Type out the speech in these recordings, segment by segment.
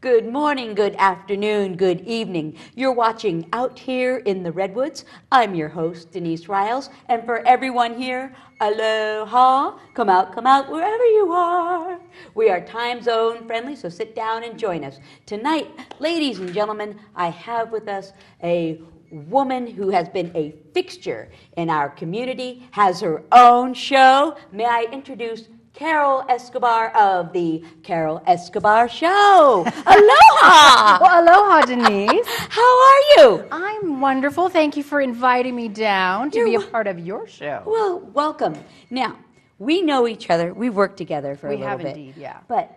Good morning, good afternoon, good evening. You're watching Out Here in the Redwoods. I'm your host, Denise Riles, and for everyone here, aloha. Come out, wherever you are. We are time zone friendly, so sit down and join us. Tonight, ladies and gentlemen, I have with us a woman who has been a fixture in our community, has her own show. May I introduce Carol Escobar of the Carol Escobar Show. Aloha! Well, aloha, Denise. How are you? I'm wonderful. Thank you for inviting me down to be a You're part of your show. Well, welcome. Now, we know each other. We've worked together for a little bit. We have indeed, yeah. But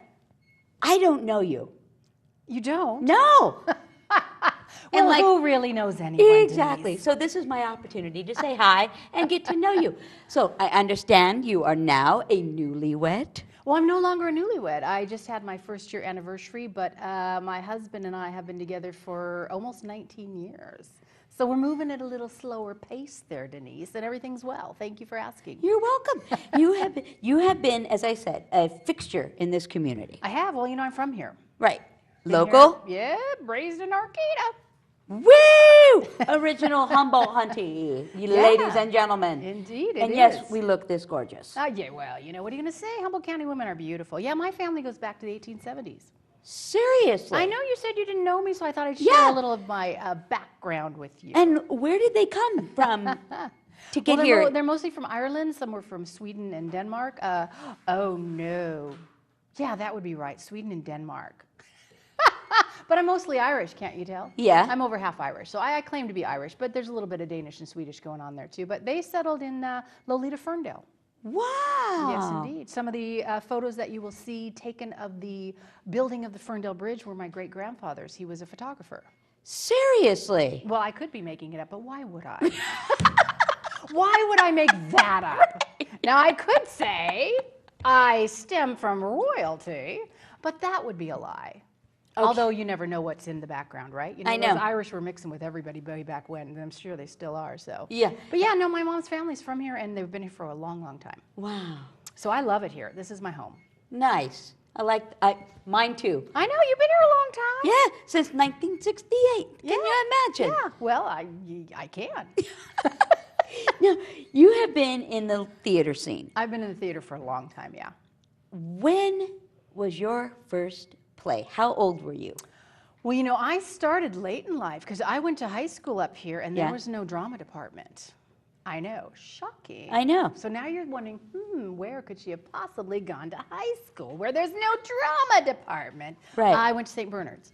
I don't know you. You don't? No. Well, like, who really knows anyone, Exactly. Denise? So this is my opportunity to say hi and get to know you. So I understand you are now a newlywed. Well, I'm no longer a newlywed. I just had my first year anniversary, but my husband and I have been together for almost 19 years. So we're moving at a little slower pace there, Denise, and everything's well. Thank you for asking. You're welcome. You have been, as I said, a fixture in this community. I have. Well, you know, I'm from here. Right. Been Local? Here, yeah, raised in Arcata. Woo! Original Humboldt Hunty, ladies and gentlemen. Indeed, And yes, we look this gorgeous. Yeah, well, you know, what are you going to say? Humboldt County women are beautiful. Yeah, my family goes back to the 1870s. Seriously? I know you said you didn't know me, so I thought I'd share a little of my background with you. And where did they come from to get here? They're mostly from Ireland. Some were from Sweden and Denmark. Oh, no. Yeah, that would be right. Sweden and Denmark. But I'm mostly Irish, can't you tell? Yeah. I'm over half Irish, so I claim to be Irish, but there's a little bit of Danish and Swedish going on there, too. But they settled in Lolita, Ferndale. Wow. Yes, indeed. Some of the photos that you will see taken of the building of the Ferndale Bridge were my great-grandfather's. He was a photographer. Seriously? Well, I could be making it up, but why would I? Why would I make that up? Now, I could say I stem from royalty, but that would be a lie. Okay. Although you never know what's in the background, right? You know, I know. Those Irish were mixing with everybody way back when, and I'm sure they still are. So Yeah. But yeah, no, my mom's family's from here, and they've been here for a long, long time. Wow. So I love it here. This is my home. Nice. Mine too. I know, you've been here a long time. Yeah, since 1968. Can you imagine? Yeah, well, I can. Now, you have been in the theater scene. I've been in the theater for a long time, yeah. When was your first play? How old were you? Well, you know, I started late in life because I went to high school up here and there was no drama department. I know, shocking. I know. So now you're wondering, where could she have possibly gone to high school where there's no drama department? Right. I went to St. Bernard's.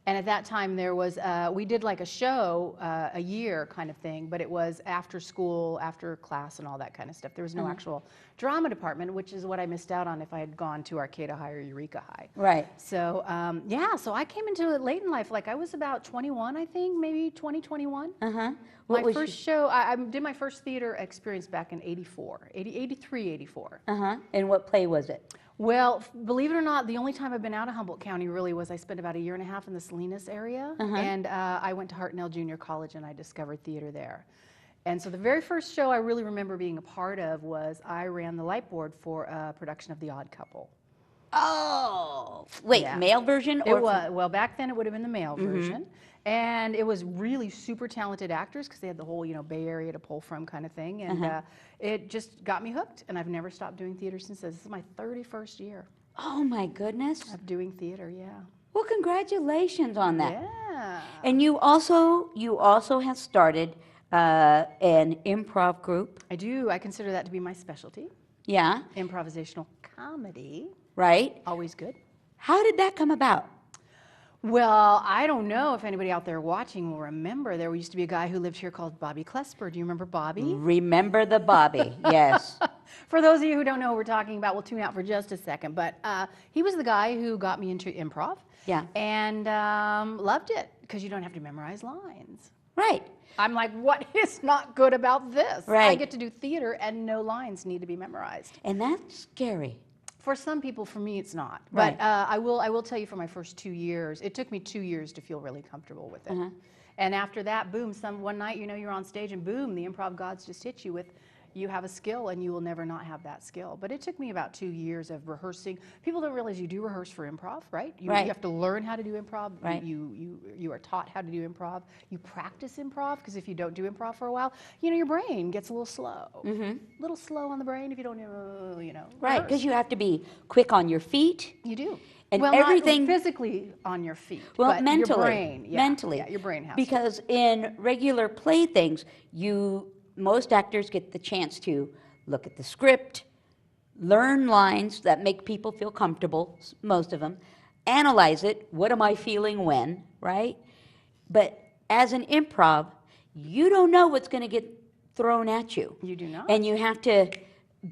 And at that time there was, we did like a show, a year kind of thing, but it was after school, after class and all that kind of stuff. There was no actual drama department, which is what I missed out on if I had gone to Arcata High or Eureka High. Right. So, yeah, so I came into it late in life. Like I was about 21, I think, maybe 20, 21. Uh-huh. My first show, I did my first theater experience back in 83, 84. Uh-huh. And what play was it? Well, believe it or not, the only time I've been out of Humboldt County really was I spent about 1.5 years in the Salinas area, and I went to Hartnell Junior College and I discovered theater there. And so the very first show I really remember being a part of was I ran the light board for a production of The Odd Couple. Oh, wait, male version? Or well, back then it would have been the male version. And it was really super talented actors because they had the whole, you know, Bay Area to pull from kind of thing. And it just got me hooked. And I've never stopped doing theater since. This is my 31st year. Oh, my goodness. Of doing theater, yeah. Well, congratulations on that. Yeah. And you also have started an improv group. I do. I consider that to be my specialty. Yeah. Improvisational comedy. Right. Always good. How did that come about? Well, I don't know if anybody out there watching will remember. There used to be a guy who lived here called Bobby Klesper. Do you remember Bobby? Remember the Bobby, yes. For those of you who don't know what we're talking about, we'll tune out for just a second. But he was the guy who got me into improv. Yeah. And loved it because you don't have to memorize lines. Right. I'm like, what is not good about this? Right. I get to do theater and no lines need to be memorized. And that's scary. For some people, for me, it's not. Right. But I will tell you, for my first 2 years, it took me 2 years to feel really comfortable with it. And after that, boom, one night, you know, you're on stage and boom, the improv gods just hit you with, You have a skill and you will never not have that skill. But it took me about 2 years of rehearsing. People don't realize you do rehearse for improv, right? You have to learn how to do improv. Right. You are taught how to do improv. You practice improv, because if you don't do improv for a while, your brain gets a little slow. A little slow on the brain if you don't, Right, because you have to be quick on your feet. You do. And well, everything not physically on your feet, well, but mentally, your brain. Yeah, mentally. Yeah, your brain has because in regular play things, most actors get the chance to look at the script, learn lines that make people feel comfortable, most of them, analyze it, what am I feeling when, right? But as an improv, you don't know what's going to get thrown at you. You do not. And you have to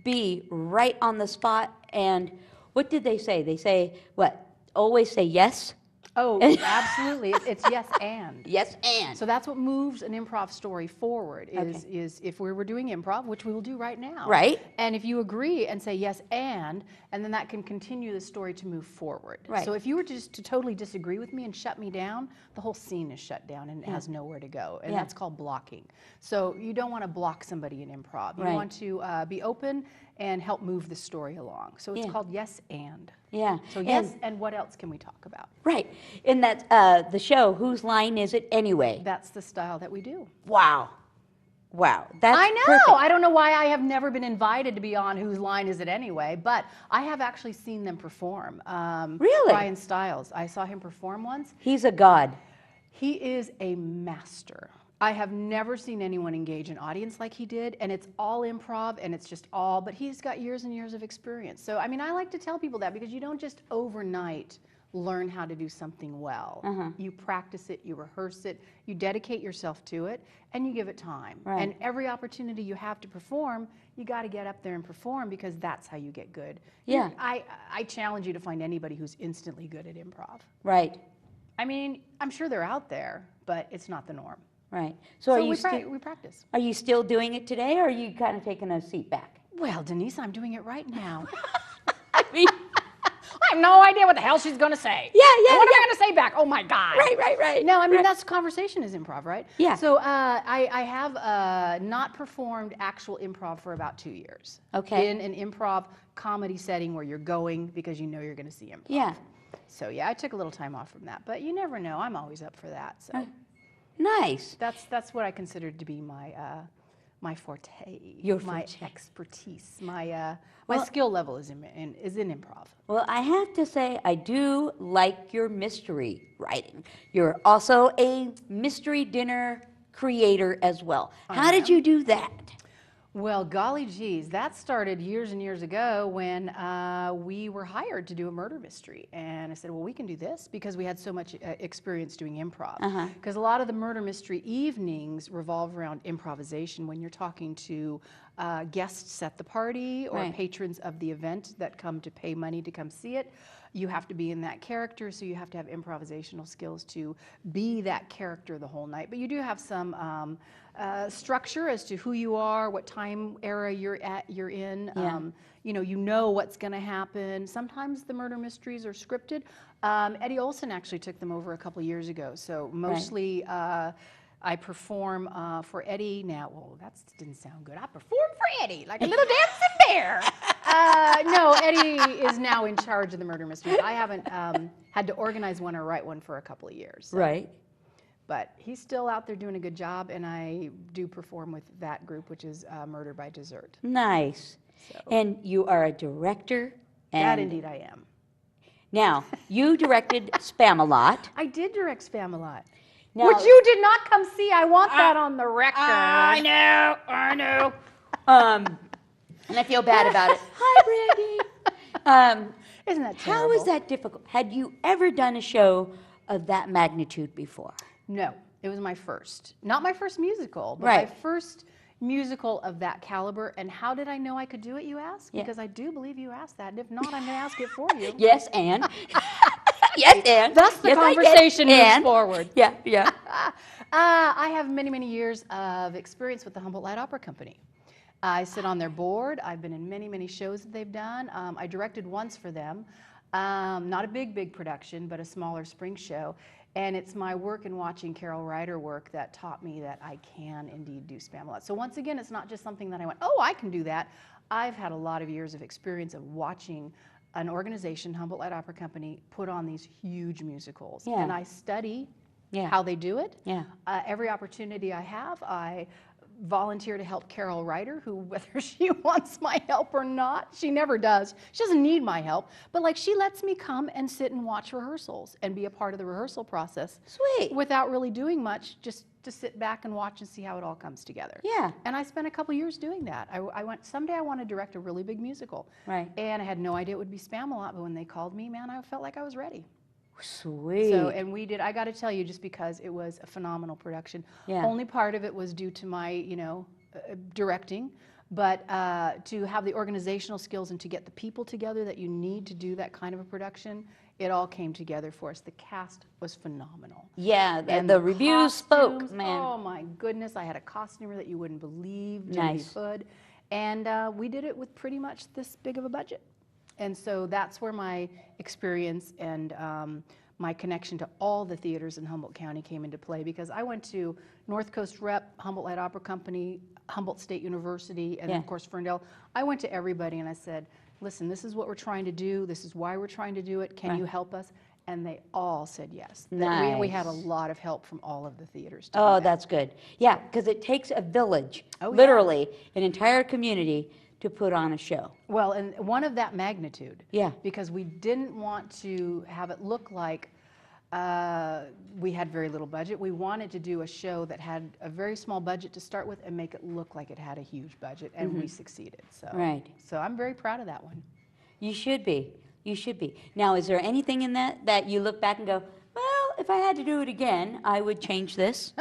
be right on the spot. And what did they say? They say, what? Always say yes? Oh, absolutely. It's yes and. Yes and. So that's what moves an improv story forward is if we were doing improv, which we will do right now. Right. And if you agree and say yes and then that can continue the story to move forward. Right. So if you were just to totally disagree with me and shut me down, the whole scene is shut down and it has nowhere to go. And that's called blocking. So you don't want to block somebody in improv. You want to be open and help move the story along. So it's called yes and. Yeah. So yes, and what else can we talk about? Right. And that's the show, Whose Line Is It Anyway? That's the style that we do. Wow. Wow. That's I know. perfect. I don't know why I have never been invited to be on Whose Line Is It Anyway, but I have actually seen them perform. Really? Brian Stiles. I saw him perform once. He's a god. He is a master. I have never seen anyone engage an audience like he did, and it's all improv, and it's just all, but he's got years and years of experience. So, I mean, I like to tell people that because you don't just overnight learn how to do something well. You practice it, you rehearse it, you dedicate yourself to it, and you give it time. Right. And every opportunity you have to perform, you got to get up there and perform because that's how you get good. Yeah. I challenge you to find anybody who's instantly good at improv. Right. I mean, I'm sure they're out there, but it's not the norm. Right. So are you we practice. Are you still doing it today, or are you kind of taking a seat back? Well, Denise, I'm doing it right now. I mean, I have no idea what the hell she's going to say. Yeah. What am I going to say back? Oh my God. Right. No, I mean, that's conversation is improv, right? Yeah. So I have not performed actual improv for about 2 years. Okay. In an improv comedy setting where you're going because you know you're going to see improv. Yeah. So yeah, I took a little time off from that, but you never know. I'm always up for that. So. Nice. That's what I consider to be my my forte, Your my forte. expertise, my skill level is in improv. Well, I have to say, I do like your mystery writing. You're also a mystery dinner creator as well. How did you do that? Well, golly geez, that started years and years ago when we were hired to do a murder mystery. And I said, well, we can do this because we had so much experience doing improv. Because a lot of the murder mystery evenings revolve around improvisation when you're talking to guests at the party or patrons of the event that come to pay money to come see it. You have to be in that character, so you have to have improvisational skills to be that character the whole night. But you do have some structure as to who you are, what time era you're in. Yeah. You know what's going to happen. Sometimes the murder mysteries are scripted. Eddie Olson actually took them over a couple years ago. So mostly I perform for Eddie now. Well, that didn't sound good. I perform for Eddie like a little dancing bear. No, Eddie is now in charge of the murder mysteries. I haven't had to organize one or write one for a couple of years. So. Right. But he's still out there doing a good job, and I do perform with that group, which is Murder by Dessert. Nice. So. And you are a director. And That indeed I am. Now, you directed Spam-A-Lot. I did direct Spam-A-Lot. Now, Which you did not come see. I want that on the record. I know. And I feel bad about it. Hi, Brandy. Isn't that terrible? How is that difficult? Had you ever done a show of that magnitude before? No, it was my first. Not my first musical, but Right. my first musical of that caliber. And how did I know I could do it, you ask? Yeah. Because I do believe you asked that. And if not, I'm going to ask it for you. Yes, and. Yes, and. Thus the Yes, I did. conversation moves And. forward. Yeah. I have many, many years of experience with the Humboldt Light Opera Company. I sit on their board. I've been in many, many shows that they've done. I directed once for them. Not a big production, but a smaller spring show. And it's my work in watching Carol Ryder work that taught me that I can indeed do Spamalot. So once again, it's not just something that I went, oh, I can do that. I've had a lot of years of experience of watching an organization, Humboldt Light Opera Company, put on these huge musicals. Yeah. And I study Yeah. how they do it. Yeah. Every opportunity I have, I volunteer to help Carol Ryder, who, whether she wants my help or not, she never does. She doesn't need my help, but like she lets me come and sit and watch rehearsals and be a part of the rehearsal process. Sweet. Without really doing much, just to sit back and watch and see how it all comes together. Yeah. And I spent a couple years doing that. I went, someday I want to direct a really big musical. Right. And I had no idea it would be Spamalot, but when they called me, man, I felt like I was ready. Sweet. So, and we did, I got to tell you, just because it was a phenomenal production. Yeah. Only part of it was due to my, directing, but to have the organizational skills and to get the people together that you need to do that kind of a production, it all came together for us. The cast was phenomenal. Yeah, And the reviews spoke, costumes, man. Oh my goodness, I had a costumer that you wouldn't believe, Nice. Hood, and we did it with pretty much this big of a budget. And so that's where my experience and my connection to all the theaters in Humboldt County came into play, because I went to North Coast Rep, Humboldt Light Opera Company, Humboldt State University, and then of course Ferndale. I went to everybody and I said, listen, this is what we're trying to do. This is why we're trying to do it. Can you help us? And they all said yes. Nice. We had a lot of help from all of the theaters. To Oh, do that. that's good. Yeah, because it takes a village, Oh, yeah. literally, an entire community to put on a show. Well, and one of that magnitude. Yeah. Because we didn't want to have it look like we had very little budget. We wanted to do a show that had a very small budget to start with and make it look like it had a huge budget, and we succeeded. So, Right. So I'm very proud of that one. You should be. You should be. Now, is there anything in that you look back and go, well, if I had to do it again, I would change this?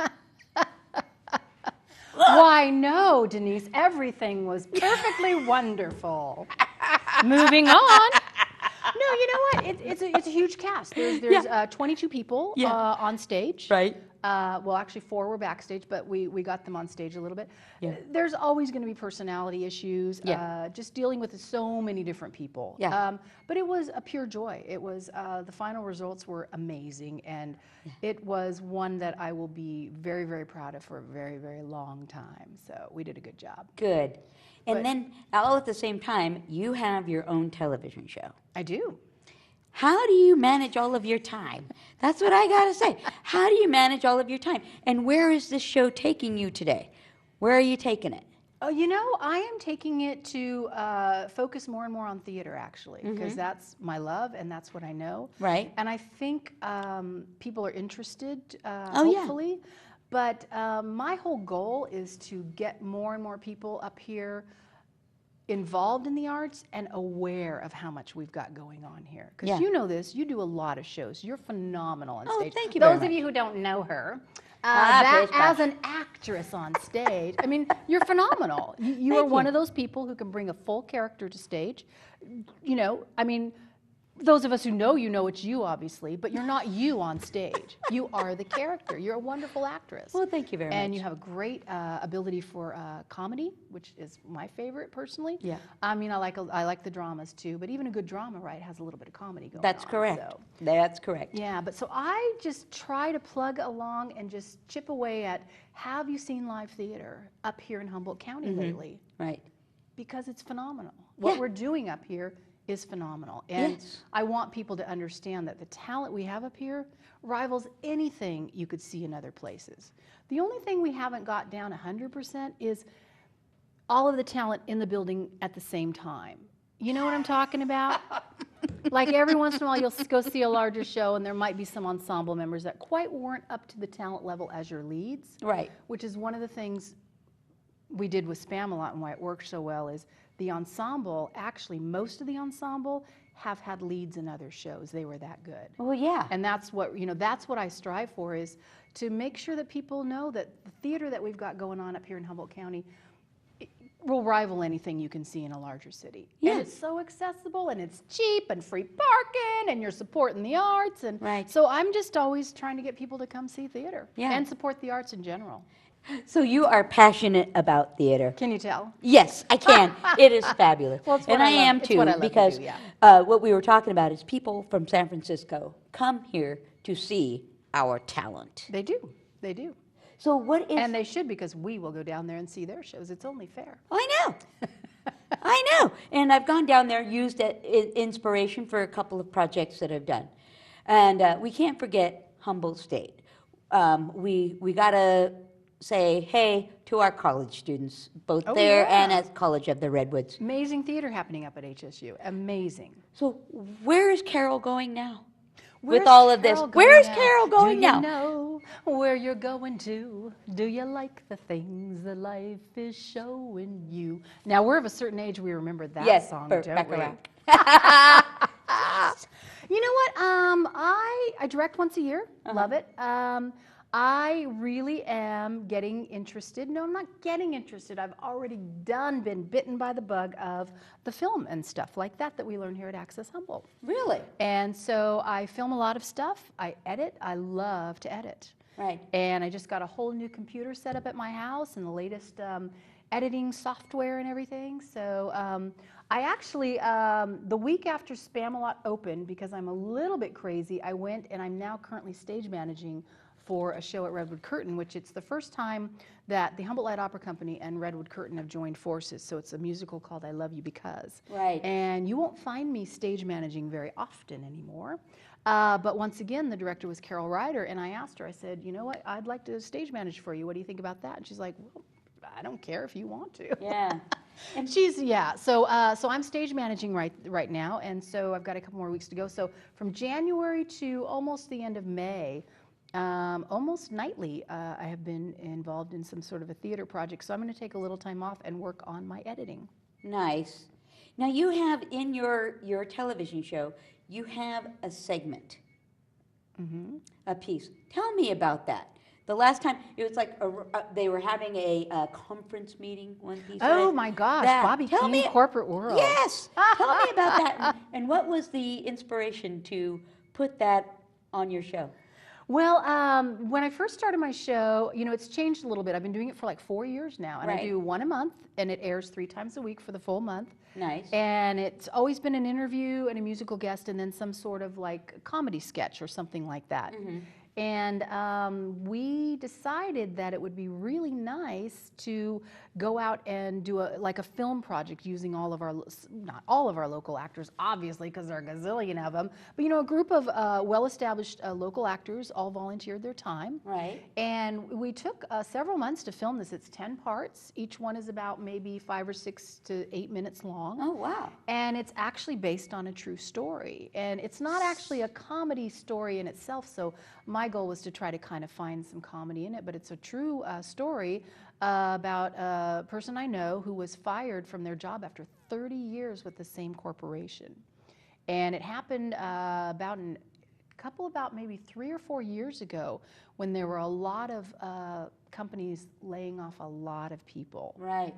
Why, no, Denise. Everything was perfectly wonderful. Moving on. No, you know what? It's a huge cast. There's 22 people on stage. Right. Well, actually 4 were backstage, but we got them on stage a little bit. Yeah. There's always going to be personality issues. Yeah. Just dealing with so many different people. Yeah. But it was a pure joy. It was the final results were amazing, and it was one that I will be very, very proud of for a very, very long time. So we did a good job. Good. And But- then, all at the same time, you have your own television show. I do. How do you manage all of your time? That's what I gotta say. How do you manage all of your time? And where is this show taking you today? Where are you taking it? Oh, I am taking it to focus more and more on theater, actually, because that's my love and that's what I know. Right. And I think people are interested, Oh, yeah. hopefully. But my whole goal is to get more and more people up here involved in the arts and aware of how much we've got going on here. Because Yeah. you know this, you do a lot of shows. You're phenomenal on Oh, stage. thank you very Those of much. you who don't know her, pish, as posh. an actress on stage, I mean, you're phenomenal. You are Thank one you. of those people who can bring a full character to stage. I mean, those of us who know it's you, obviously, but you're not you on stage. You are the character. You're a wonderful actress. Well, thank you very And much. you have a great ability for comedy, which is my favorite personally. Yeah. I mean, I like the dramas too, but even a good drama, right, has a little bit of comedy going That's on. correct. So. That's correct. Yeah, but so I just try to plug along and just chip away at, have you seen live theater up here in Humboldt County lately? Right. Because it's phenomenal. What Yeah. we're doing up here is phenomenal. And Yes. I want people to understand that the talent we have up here rivals anything you could see in other places. The only thing we haven't got down 100% is all of the talent in the building at the same time. You know what I'm talking about? Like every once in a while you'll go see a larger show and there might be some ensemble members that quite weren't up to the talent level as your leads. Right. Which is one of the things we did with Spamalot and why it worked so well is the ensemble, actually most of the ensemble have had leads in other shows. They were that good. Well, yeah. And that's what, that's what I strive for, is to make sure that people know that the theater that we've got going on up here in Humboldt County will rival anything you can see in a larger city. Yeah. And it's so accessible and it's cheap and free parking and you're supporting the arts. And Right. so I'm just always trying to get people to come see theater Yeah. and support the arts in general. So you are passionate about theater. Can you tell? Yes, I can. It is fabulous. Well, it's And what I I love- am it's too, what I love to because do, yeah. what we were talking about is people from San Francisco come here to see our talent. They do. They do. So what if... And they should, because we will go down there and see their shows. It's only fair. I know. I know. And I've gone down there, used it inspiration for a couple of projects that I've done. And we can't forget Humboldt State. We got to say hey to our college students, both Oh, there yeah. and at College of the Redwoods. Amazing theater happening up at HSU. Amazing. So where is Carol going now? Where's With all of this, Carol going where is now? Carol going Do you now? know where you're going to? Do you like the things that life is showing you? Now, we're of a certain age, we remember that Yes, song, Burt don't we? Bacharach. You know what? I direct once a year. Love it. I really am getting interested. No, I'm not getting interested. I've already been bitten by the bug of the film and stuff like that we learn here at Access Humboldt. Really? And so I film a lot of stuff. I edit. I love to edit. Right. And I just got a whole new computer set up at my house and the latest editing software and everything. So I actually, the week after Spamalot opened, because I'm a little bit crazy, I went and I'm now currently stage managing for a show at Redwood Curtain, which it's the first time that the Humboldt Light Opera Company and Redwood Curtain have joined forces. So it's a musical called I Love You Because. Right. And you won't find me stage managing very often anymore. But once again, the director was Carol Ryder, and I asked her, I said, you know what, I'd like to stage manage for you. What do you think about that? And she's like, well, I don't care if you want to. Yeah. And she's, yeah, so I'm stage managing right now, and so I've got a couple more weeks to go. So from January to almost the end of May, almost nightly, I have been involved in some sort of a theater project. So I'm going to take a little time off and work on my editing. Nice. Now you have in your television show, you have a segment, a piece. Tell me about that. The last time, it was like they were having a conference meeting, one piece. Oh my gosh, Bobby King, Corporate World. Yes. Tell me about that. And what was the inspiration to put that on your show? Well, when I first started my show, you know, it's changed a little bit. I've been doing it for like 4 years now, and I do one a month, and it airs 3 times a week for the full month. Nice. And it's always been an interview and a musical guest, and then some sort of like comedy sketch or something like that. And we decided that it would be really nice to go out and do like a film project using all of our, not all of our local actors, obviously, because there are a gazillion of them, but you know, a group of well-established local actors all volunteered their time. Right. And we took several months to film this. It's 10 parts. Each one is about maybe 5 or 6 to 8 minutes long. Oh, wow. And it's actually based on a true story. And it's not actually a comedy story in itself, so my goal was to try to kind of find some comedy in it, but it's a true story about a person I know who was fired from their job after 30 years with the same corporation. And it happened about maybe 3 or 4 years ago, when there were a lot of companies laying off a lot of people. Right.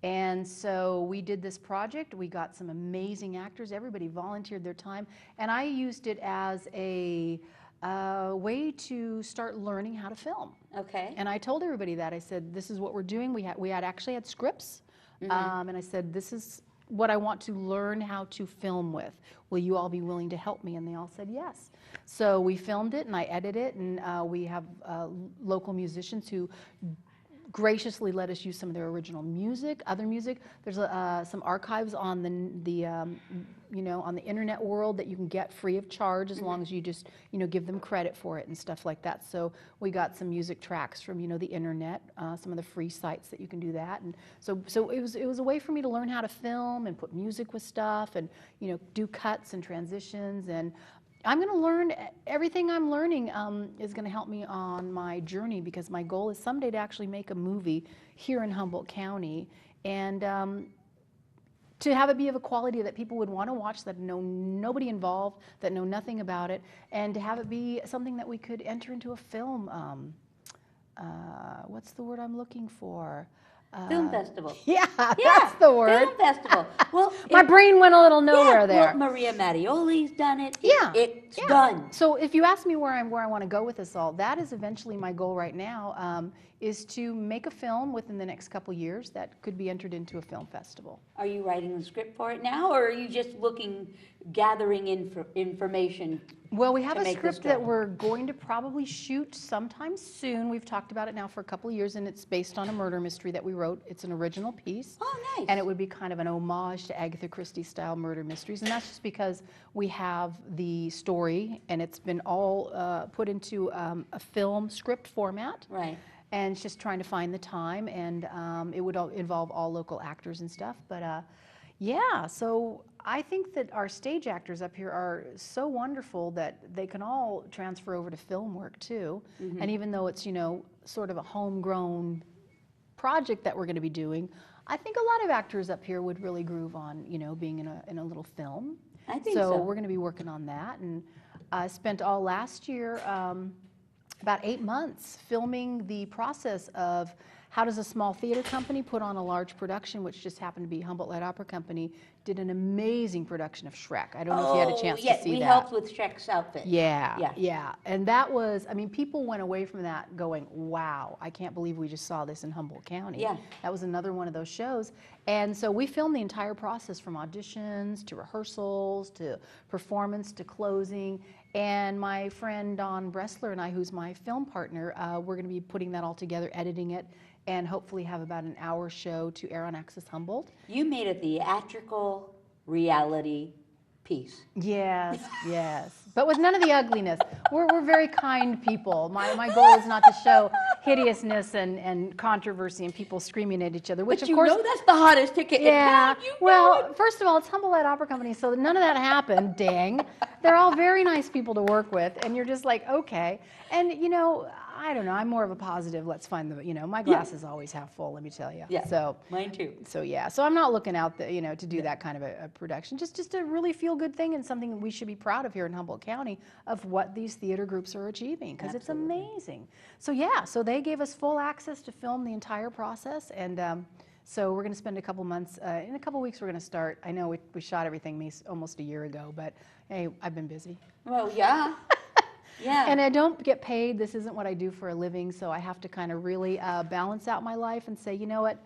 And so we did this project. We got some amazing actors. Everybody volunteered their time, and I used it as a way to start learning how to film. Okay. And I told everybody that. I said, this is what we're doing. We had actually had scripts, and I said, this is what I want to learn how to film with. Will you all be willing to help me? And they all said yes. So we filmed it, and I edited it, and we have local musicians who graciously let us use some of their original music, other music. There's some archives on on the internet world that you can get free of charge, as long as you just give them credit for it and stuff like that. So we got some music tracks from the internet, some of the free sites that you can do that, and so it was a way for me to learn how to film and put music with stuff, and do cuts and transitions. And I'm going to learn, everything I'm learning is going to help me on my journey, because my goal is someday to actually make a movie here in Humboldt County, and to have it be of a quality that people would want to watch, that know nobody involved, that know nothing about it, and to have it be something that we could enter into a film, what's the word I'm looking for? Film festival. Yeah, that's the word. Film festival. Well, my brain went a little nowhere there. Well, Maria Mattioli's done it. It's done. So if you ask me where I want to go with this all, that is eventually my goal right now, is to make a film within the next couple years that could be entered into a film festival. Are you writing the script for it now, or are you just gathering information? Well, we have a make the script that story? we're going to probably shoot sometime soon. We've talked about it now for a couple of years, and it's based on a murder mystery that we wrote. It's an original piece. Oh, nice. And it would be kind of an homage to Agatha Christie-style murder mysteries. And that's just because we have the story, and it's been all put into a film script format. Right. And it's just trying to find the time, and it would involve all local actors and stuff. But yeah, so I think that our stage actors up here are so wonderful that they can all transfer over to film work too. And even though it's, you know, sort of a homegrown project that we're going to be doing, I think a lot of actors up here would really groove on, you know, being in a little film. I think so. So we're going to be working on that, and I spent all last year about 8 months filming the process of how does a small theater company put on a large production, which just happened to be Humboldt Light Opera Company, did an amazing production of Shrek. I don't know if you had a chance to see that. We helped with Shrek's outfit. Yeah. And that was, I mean, people went away from that going, wow, I can't believe we just saw this in Humboldt County. Yeah. That was another one of those shows. And so we filmed the entire process from auditions to rehearsals to performance to closing. And my friend Don Bressler and I, who's my film partner, we're going to be putting that all together, editing it, and hopefully have about an hour show to air on Access Humboldt. You made a theatrical reality piece. Yes, yes. But with none of the ugliness. We're very kind people. My goal is not to show hideousness and controversy and people screaming at each other, which But of course... you know that's the hottest ticket in Yeah, town. You know well, it. first of all, it's Humboldt Light Opera Company, so none of that happened, dang. They're all very nice people to work with, and you're just like, okay. And, you know, I don't know, I'm more of a positive, let's find the, you know, my glass is always half full, let me tell you. Yeah, So, mine too. so yeah, so I'm not looking out, you know, to do that kind of a production, just a really feel-good thing and something that we should be proud of here in Humboldt County of what these theater groups are achieving, because it's amazing. So yeah, so they gave us full access to film the entire process, and so we're going to spend a couple months, in a couple weeks we're going to start. I know we shot everything almost a year ago, but hey, I've been busy. Well, yeah. Yeah. And I don't get paid. This isn't what I do for a living, so I have to kind of really balance out my life and say, you know what,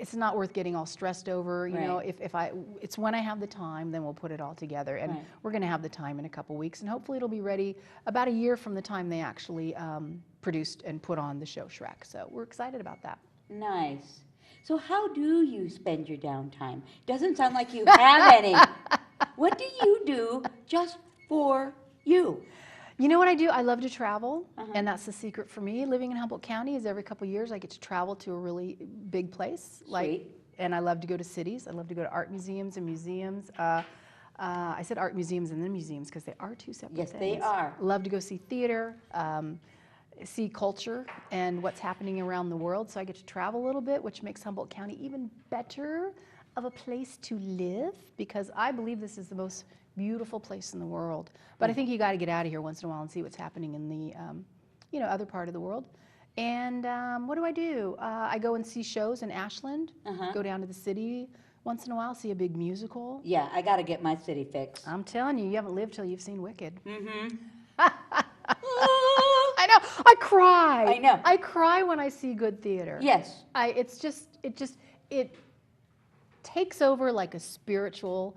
it's not worth getting all stressed over. You know, it's when I have the time, then we'll put it all together. And we're going to have the time in a couple weeks, and hopefully it'll be ready about a year from the time they actually produced and put on the show Shrek. So we're excited about that. Nice. So how do you spend your downtime? Doesn't sound like you have any. What do you do just for you? You know what I do? I love to travel, and that's the secret for me. Living in Humboldt County is every couple of years I get to travel to a really big place. Sweet. And I love to go to cities. I love to go to art museums and museums. I said art museums and then museums because they are two separate things. Yes, they are. Love to go see theater, see culture and what's happening around the world. So I get to travel a little bit, which makes Humboldt County even better of a place to live, because I believe this is the most beautiful place in the world. But I think you got to get out of here once in a while and see what's happening in the, you know, other part of the world. And what do? I go and see shows in Ashland, go down to the city once in a while, see a big musical. Yeah, I got to get my city fixed. I'm telling you, you haven't lived till you've seen Wicked. Mm-hmm. I know. I cry. I know. I cry when I see good theater. Yes. It takes over like a spiritual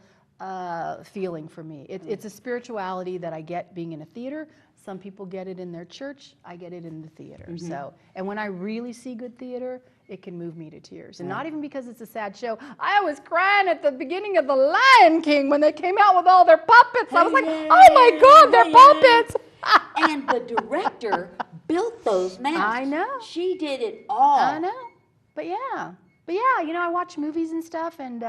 feeling for me. It's a spirituality that I get being in a theater. Some people get it in their church. I get it in the theater. So, and when I really see good theater, it can move me to tears. And not even because it's a sad show. I was crying at the beginning of The Lion King when they came out with all their puppets. I was like, oh my God, they're puppets. And the director built those masks. I know. She did it all. I know. But yeah, you know, I watch movies and stuff, and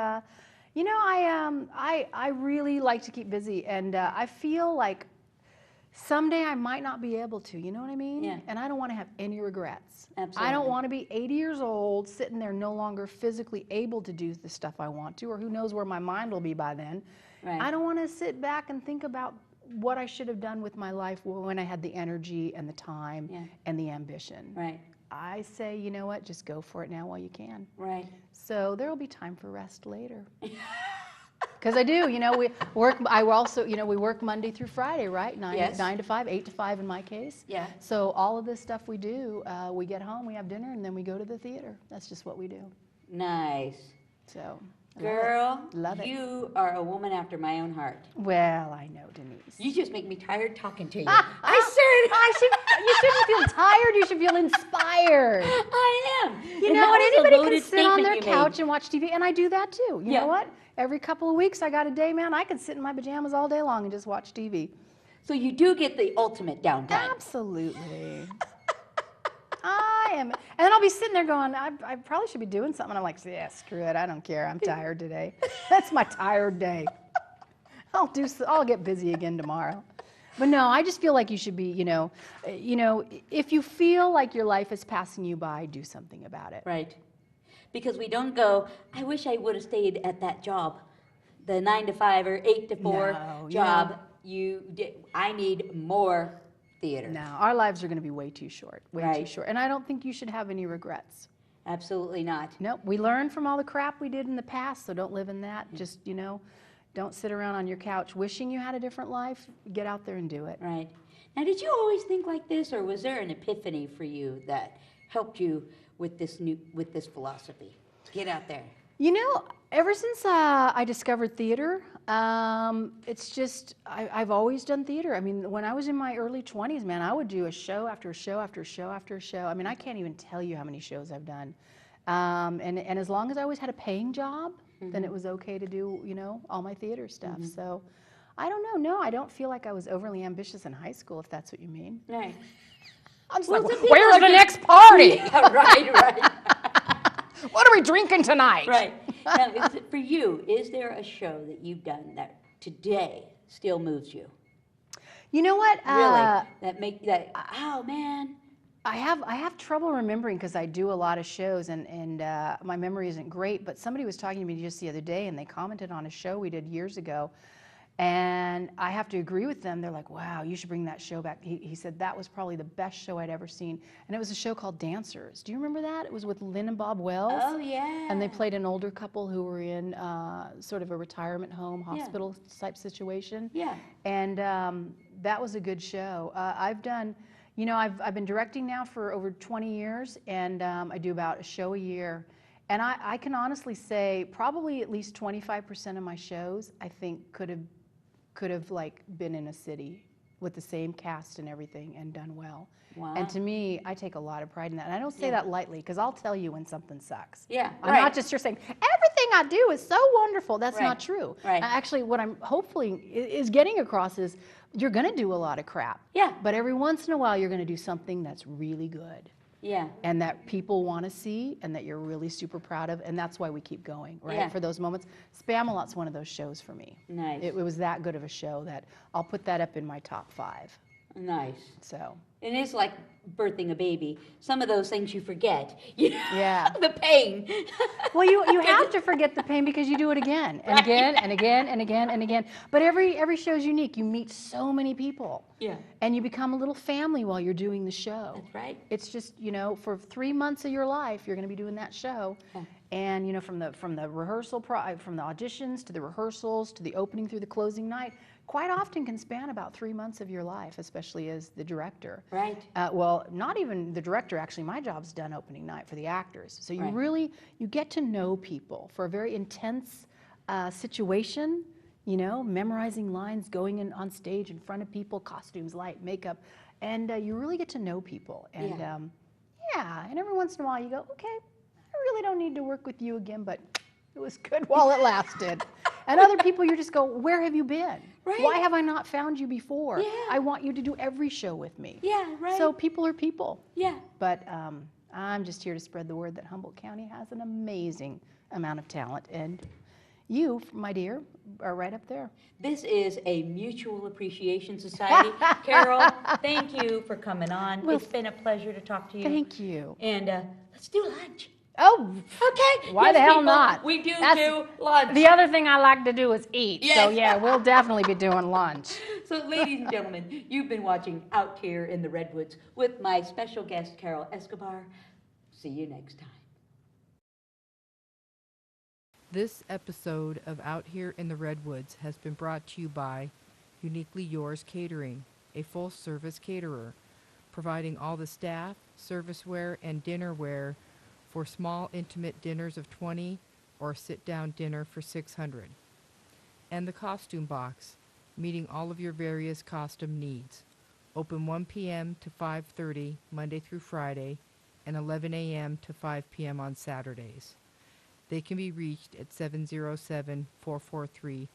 you know, I really like to keep busy, and I feel like someday I might not be able to. You know what I mean? Yeah. And I don't want to have any regrets. Absolutely. I don't want to be 80 years old, sitting there no longer physically able to do the stuff I want to, or who knows where my mind will be by then. Right. I don't want to sit back and think about what I should have done with my life when I had the energy and the time and the ambition. Right. I say, you know what, just go for it now while you can. Right. So there will be time for rest later. Because I do, we work, I also, we work Monday through Friday, right? Yes. 9 to 5, 8 to 5 in my case. Yeah. So all of this stuff we do, we get home, we have dinner, and then we go to the theater. That's just what we do. Nice. So, Girl, love it. you are a woman after my own heart. Well, I know, Denise. You just make me tired talking to you. You shouldn't feel tired. You should feel inspired. I am. You know what? Anybody can sit on their couch and watch TV, and I do that too. You know what? Every couple of weeks, I got a day, man. I can sit in my pajamas all day long and just watch TV. So you do get the ultimate downtime. Absolutely. I am. And then I'll be sitting there going, I probably should be doing something. I'm like, yeah, screw it. I don't care. I'm tired today. That's my tired day. I'll get busy again tomorrow. But no, I just feel like you should be, if you feel like your life is passing you by, do something about it. Right. Because we don't go, I wish I would have stayed at that job, the 9 to 5 or 8 to 4 job. I need more theater. No, our lives are going to be way too short, way too short. And I don't think you should have any regrets. Absolutely not. Nope. We learned from all the crap we did in the past, so don't live in that. Just, don't sit around on your couch wishing you had a different life. Get out there and do it. Right. Now, did you always think like this, or was there an epiphany for you that helped you with this philosophy? Get out there. Ever since I discovered theater, it's just, I've always done theater. I mean, when I was in my early 20s, man, I would do a show after a show after a show after a show. I mean, I can't even tell you how many shows I've done. And as long as I always had a paying job, then it was okay to do, all my theater stuff. So I don't know. No, I don't feel like I was overly ambitious in high school, if that's what you mean. Right. I'm just where's the next party? Yeah, right. What are we drinking tonight? Right. Now, for you, is there a show that you've done that today still moves you? You know what? Really? Oh, man. I have trouble remembering because I do a lot of shows and my memory isn't great, but somebody was talking to me just the other day and they commented on a show we did years ago, and I have to agree with them. They're like, wow, you should bring that show back. He said that was probably the best show I'd ever seen, and it was a show called Dancers. Do you remember that? It was with Lynn and Bob Wells. Oh, yeah. And they played an older couple who were in sort of a retirement home, hospital type situation. Yeah. And that was a good show. I've done... I've been directing now for over 20 years, and I do about a show a year. And I can honestly say probably at least 25% of my shows I think could have like been in a city with the same cast and everything and done well. Wow. And to me, I take a lot of pride in that. And I don't say that lightly because I'll tell you when something sucks. Yeah, I'm not just here saying, everything I do is so wonderful. That's not true. Right. Actually, what I'm hopefully is getting across is you're going to do a lot of crap. Yeah. But every once in a while, you're going to do something that's really good. Yeah. And that people want to see and that you're really super proud of. And that's why we keep going, right? Yeah. For those moments. Spamalot's one of those shows for me. Nice. It was that good of a show that I'll put that up in my top 5. Nice. So. It is like birthing a baby. Some of those things you forget. Yeah. The pain. Well, you have to forget the pain because you do it again and again and again and again and again. But every show is unique. You meet so many people. Yeah. And you become a little family while you're doing the show. That's right. It's just, for 3 months of your life, you're going to be doing that show. Yeah. And, from the rehearsal, from the auditions to the rehearsals to the opening through the closing night, quite often can span about 3 months of your life, especially as the director. Right. Well, not even the director, actually. My job's done opening night for the actors. So you get to know people for a very intense situation, memorizing lines, going in on stage in front of people, costumes, light, makeup, and you really get to know people. And and every once in a while you go, okay, I really don't need to work with you again, but it was good while it lasted. And other people, you just go, where have you been? Right. Why have I not found you before? Yeah. I want you to do every show with me. Yeah, right. So people are people. Yeah. But I'm just here to spread the word that Humboldt County has an amazing amount of talent. And you, my dear, are right up there. This is a mutual appreciation society. Carol, thank you for coming on. Well, it's been a pleasure to talk to you. Thank you. And let's do lunch. Oh, okay. Why the hell people, not? We do lunch. The other thing I like to do is eat. Yes. So yeah, we'll definitely be doing lunch. So ladies and gentlemen, you've been watching Out Here in the Redwoods with my special guest, Carol Escobar. See you next time. This episode of Out Here in the Redwoods has been brought to you by Uniquely Yours Catering, a full-service caterer, providing all the staff, serviceware, and dinnerware for small, intimate dinners of 20 or sit-down dinner for 600. And the Costume Box, meeting all of your various costume needs. Open 1 p.m. to 5:30 Monday through Friday and 11 a.m. to 5 p.m. on Saturdays. They can be reached at 707-443-5200.